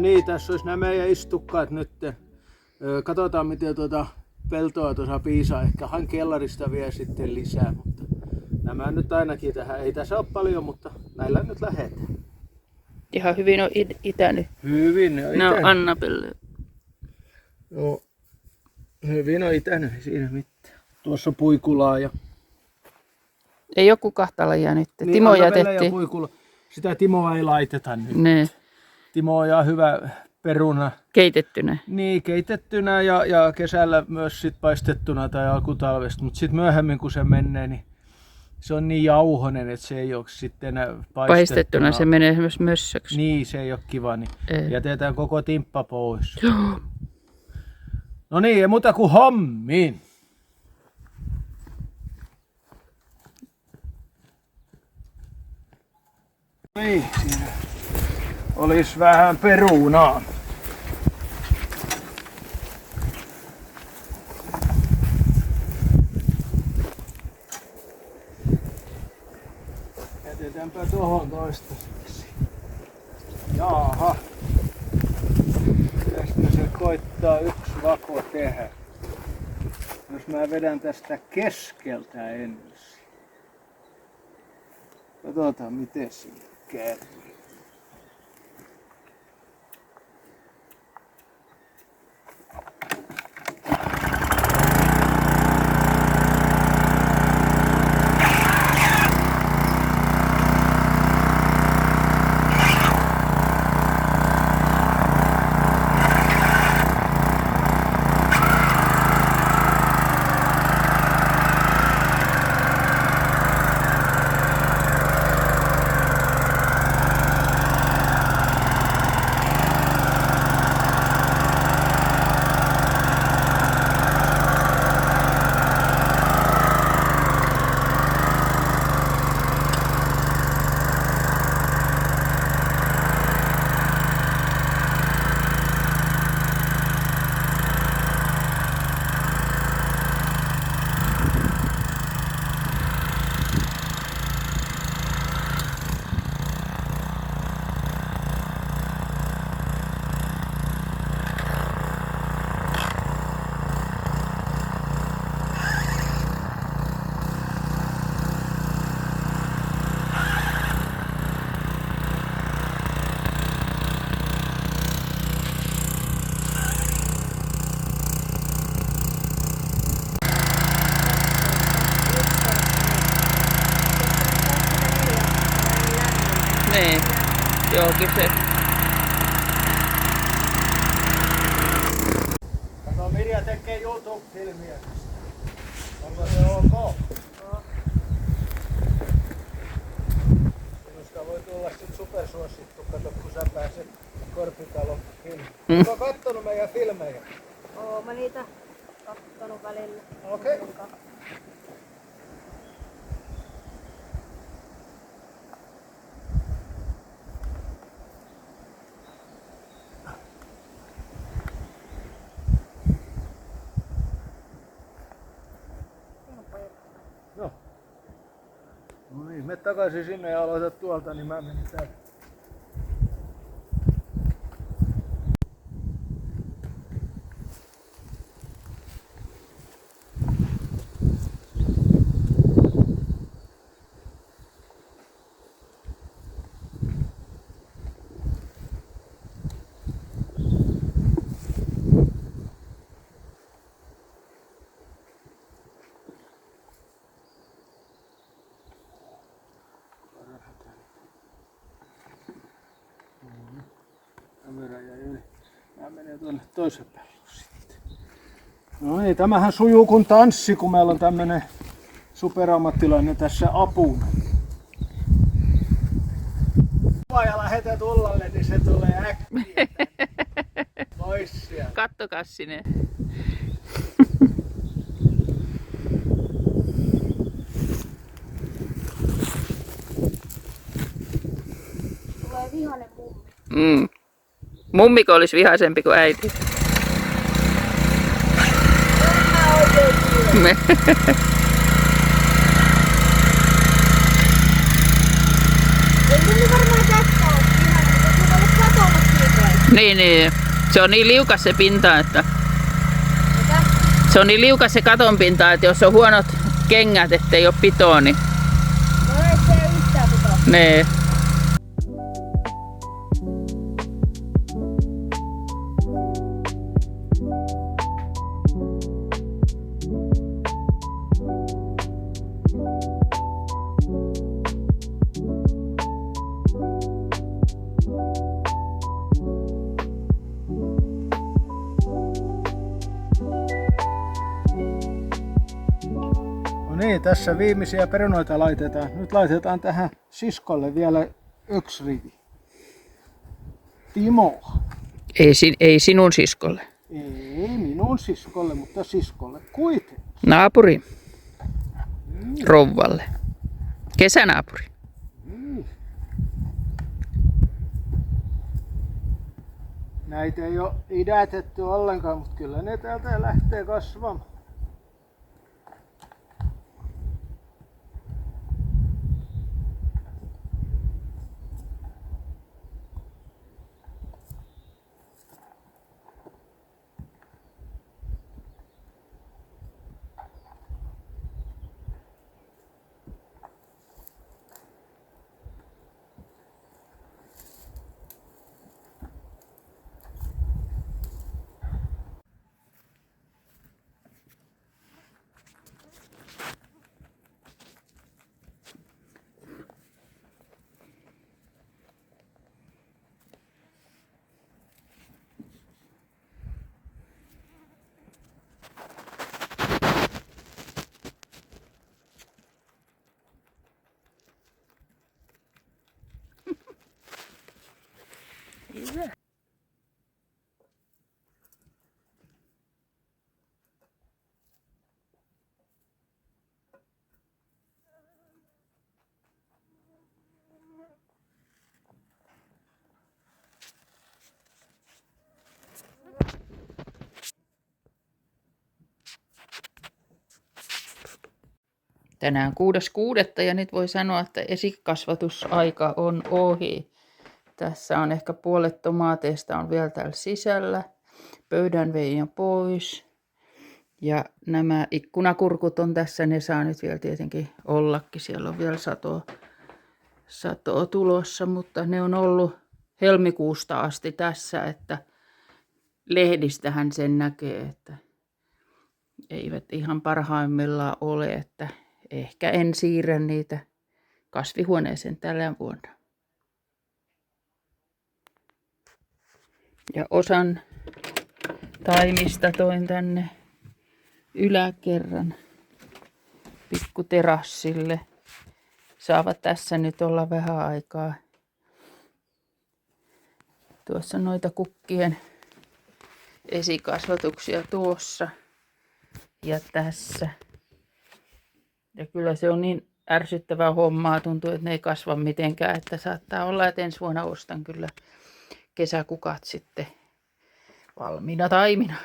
niin, tässä olisi nämä meidän istukkaat nyt. Katsotaan miten peltoa tuossa piisaa. Ehkä hän kellarista vie sitten lisää, mutta nämä nyt ainakin tähän. Ei tässä ole paljon, mutta näillä nyt lähdetään. Ihan hyvin on itänyt. Hyvin on itänyt. Ne on Annabelle. Joo. Hyvin on itänyt, ei siinä mitään. Tuossa puikulaa ja... Ei joku kahta lajia nyt. Niin, Timo Annabelle jätettiin. ja puikula. Sitä Timoa ei laiteta nyt. Ne. Timo on ihan hyvä peruna. Keitettynä. Niin, keitettynä ja kesällä myös sit paistettuna tai alkutalvesta. Mutta sitten myöhemmin kun se menee, niin se on niin jauhonen, että se ei ole sitten enää Paistettuna se menee myös mössöksi. Niin, se ei ole kiva. Niin Ei. jätetään koko timppa pois. Joo. No niin, ei muuta kuin hommiin. Niin, siinä olisi vähän perunaa. Jätetäänpä tuohon toistaiseksi. Jaaha. Tästä se koittaa yksi vako tehdä. Jos mä vedän tästä keskeltä ensin. Katsotaan miten siinä käy. Niin. Jookin se. Kato, Mirja tekee YouTube-filmiä. Onko se ok? Minusta voi tulla sit supersuosittu, kato kun sä pääset Korpitalon filmiin. Oletko kattonut meidän filmejä? Oo, mä niitä kattonut välillä. Okei. Joo. No niin, mene takaisin sinne ja aloita tuolta, niin mä menen täältä. Kamera jäi yli. Mä menen tuonne toisen päälle sitten. No niin, tämähän sujuu kuin tanssi, kun meillä on tämmönen superammattilainen tässä apuna. Ja lähetät ullalle, niin se tulee äkkiä. Pois sieltä. Kattokaa sinne. Tulee vihainen mummi. Mummiko olisi vihaisempi kuin äiti? Ei mummi varmaan tästä ole vihainen, mutta se on ollut katolla siitä. Niin. Se on niin liukas se pinta, että... Mitä? Se on niin liukas se katon pinta, että jos on huonot kengät, ettei ole pitoa, niin... No ei se yhtään putoa. Nee. No niin, tässä viimeisiä perunoita laitetaan. Nyt laitetaan tähän siskolle vielä yksi rivi. Timo. Ei sinun siskolle. Ei minun siskolle, mutta siskolle kuitenkin. Naapuri. Rouvalle. Kesänaapuri. Näitä ei ole idätetty ollenkaan, mutta kyllä ne täältä lähtee kasvamaan. Tänään 6.6. ja nyt voi sanoa, että esikasvatusaika on ohi. Tässä on ehkä puolet tomaateista on vielä täällä sisällä. Pöydän vein jo pois. Ja nämä ikkunakurkut on tässä, ne saa nyt vielä tietenkin ollakin. Siellä on vielä satoa tulossa, mutta ne on ollut helmikuusta asti tässä, että lehdistähän sen näkee, että eivät ihan parhaimmillaan ole, että ehkä en siirrä niitä kasvihuoneeseen tällä vuonna. Ja osan taimista toin tänne yläkerran pikkuterassille. Saavat tässä nyt olla vähän aikaa. Tuossa noita kukkien esikasvatuksia tuossa ja tässä. Ja kyllä se on niin ärsyttävää hommaa, tuntuu, että ne ei kasva mitenkään, että saattaa olla, että ensi vuonna ostan kyllä kesäkukat sitten valmiina taimina.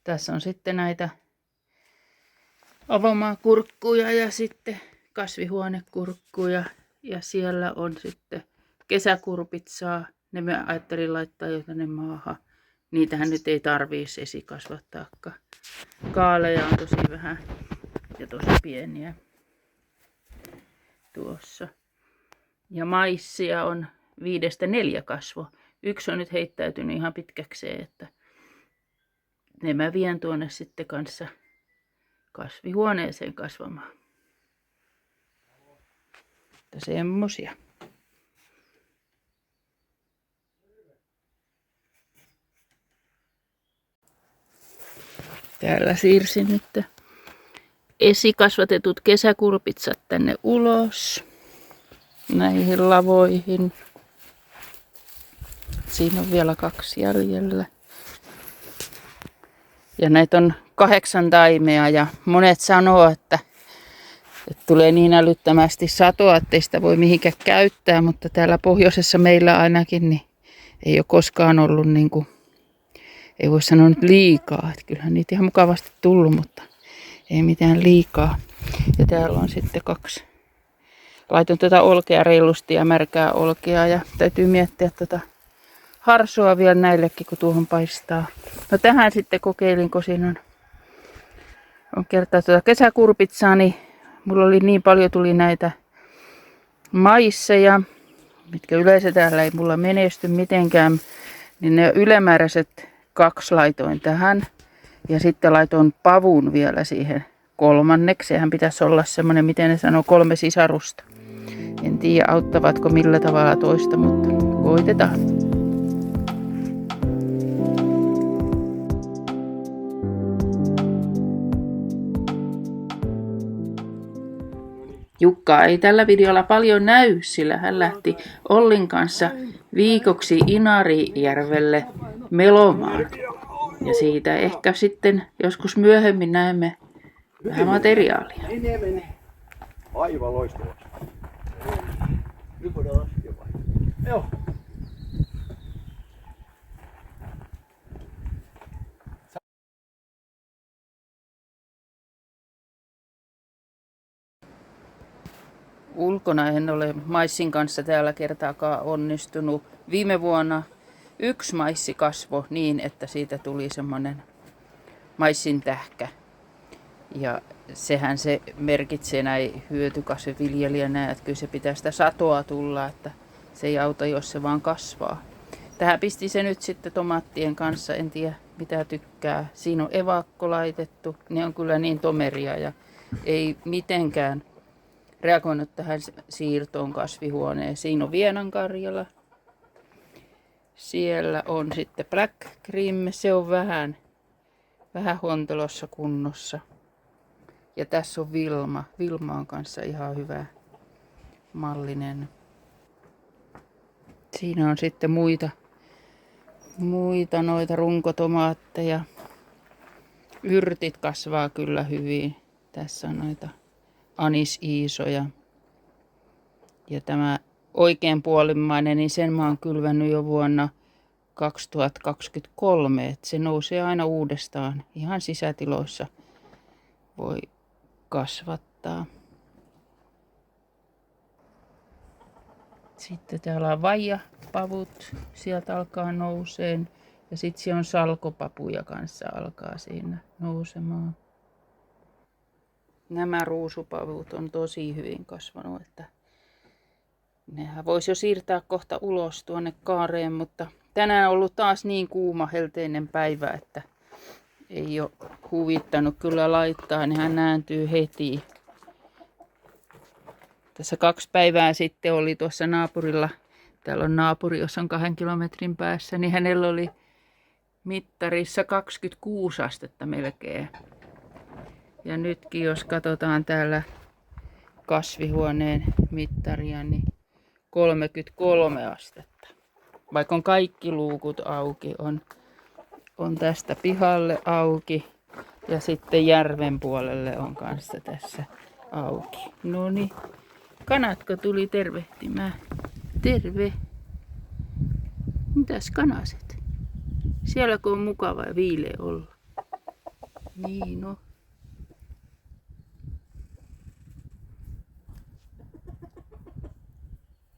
Tässä on sitten näitä avomaakurkkuja ja sitten kasvihuonekurkkuja ja siellä on sitten kesäkurpitsaa. Ne mä ajattelin laittaa jo tänne maahan. Niitähän nyt ei tarvitsisi esikasvattaakaan. Kaaleja on tosi vähän ja tosi pieniä tuossa. Ja maissia on 5-4 kasvo. Yksi on nyt heittäytynyt ihan pitkäkseen, että ne mä vien tuonne sitten kanssa kasvihuoneeseen kasvamaan. Että semmosia. Täällä siirsin nyt esikasvatetut kesäkurpitsat tänne ulos näihin lavoihin. Siinä on vielä 2 jäljellä. Ja näitä on 8 taimea ja monet sanoo, että tulee niin älyttömästi satoa, ettei sitä voi mihinkään käyttää, mutta täällä pohjoisessa meillä ainakin niin ei ole koskaan ollut niin kuin, ei voi sanoa nyt liikaa. Että kyllähän niitä ihan mukavasti tullut, mutta ei mitään liikaa. Ja täällä on sitten 2. Laitoin tätä olkea reilusti ja märkää olkea ja täytyy miettiä harsoa vielä näillekin, kun tuohon paistaa. No tähän sitten kokeilin, kun siinä on kertaa kesäkurpitsaa, niin mulla oli niin paljon tuli näitä maisseja, mitkä yleensä täällä ei mulla menesty mitenkään, niin ne ylimääräiset 2 laitoin tähän. Ja sitten laitoin pavun vielä siihen kolmanneksi. Sehän pitäisi olla semmoinen, miten ne sanoo, 3 sisarusta. En tiedä auttavatko millä tavalla toista, mutta koitetaan. Jukka ei tällä videolla paljon näy, sillä hän lähti Ollin kanssa viikoksi Inarijärvelle melomaan. Ja siitä ehkä sitten joskus myöhemmin näemme vähän materiaalia. Aivan loistavaa. Nyt voidaan laskea vai? Joo. Ulkona en ole maissin kanssa täällä kertaakaan onnistunut. Viime vuonna 1 maissi kasvoi niin, että siitä tuli semmoinen maissin tähkä. Ja sehän se merkitsee näin hyötykasviviljelijänä, että kyllä se pitää sitä satoa tulla, että se ei auta, jos se vaan kasvaa. Tähän pisti se nyt sitten tomaattien kanssa, en tiedä mitä tykkää. Siinä on evakko laitettu, ne on kyllä niin tomeria ja ei mitenkään reagoinut tähän siirtoon kasvihuoneen. Siinä on Vienankarjala. Siellä on sitten Black Cream, se on vähän hontelossa kunnossa. Ja tässä on Vilma. Vilma on kanssa ihan hyvä mallinen. Siinä on sitten muita noita runkotomaatteja. Yrtit kasvaa kyllä hyvin. Tässä on noita anis-iisoja. Ja tämä oikein puolimmainen, niin sen mä oon kylvännyt jo vuonna 2023. Että se nousee aina uudestaan. Ihan sisätiloissa voi kasvattaa. Sitten täällä on vaijapavut. Sieltä alkaa nouseen. Ja sitten siellä on salkopapuja kanssa alkaa siinä nousemaan. Nämä ruusupavut on tosi hyvin kasvanut, että nehän voisi jo siirtää kohta ulos tuonne kaareen, mutta tänään on ollut taas niin kuuma helteinen päivä, että ei ole huvittanut kyllä laittaa, nehän nääntyy heti. Tässä 2 päivää sitten oli tuossa naapurilla, täällä on naapuri, jossa on 2 kilometrin päässä, niin hänellä oli mittarissa 26 astetta melkein. Ja nytkin jos katsotaan täällä kasvihuoneen mittaria, niin 33 astetta. Vaikka on kaikki luukut auki, on tästä pihalle auki ja sitten järven puolelle on kanssa tässä auki. No niin, kanatko tuli tervehtimään? Terve. Mitäs kanaset? Sielläkö on mukava ja viileä olla? Niin no.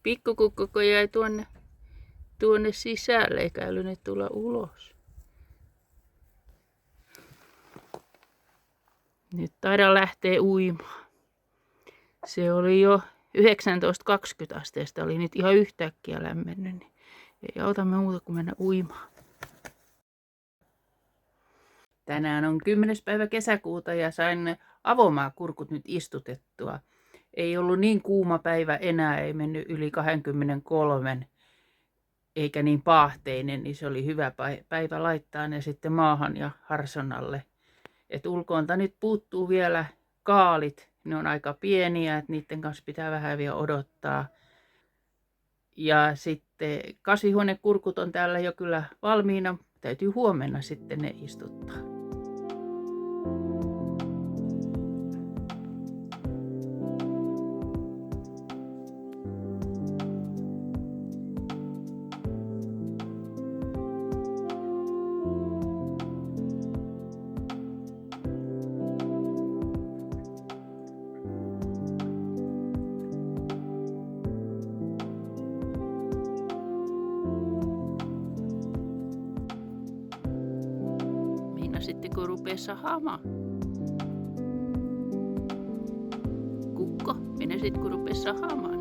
Pikkukukko jäi tuonne sisälle eikä älynyt tulla ulos. Nyt taidaan lähteä uimaan. Se oli jo 19-20 asteesta, oli nyt ihan yhtäkkiä lämmennyt, niin ei auta muuta kuin mennä uimaan. Tänään on 10. päivä kesäkuuta ja sain avomaakurkut nyt istutettua. Ei ollut niin kuuma päivä enää, ei mennyt yli 23, eikä niin paahteinen, niin se oli hyvä päivä laittaa ne sitten maahan ja harsonalle. Et ulkoonta nyt puuttuu vielä kaalit, ne on aika pieniä, että niiden kanssa pitää vähän vielä odottaa. Ja sitten kasvihuonekurkut on täällä jo kyllä valmiina, täytyy huomenna sitten ne istuttaa. rupea sahaamaan. Kukko, mene sit kun rupea sahaamaan.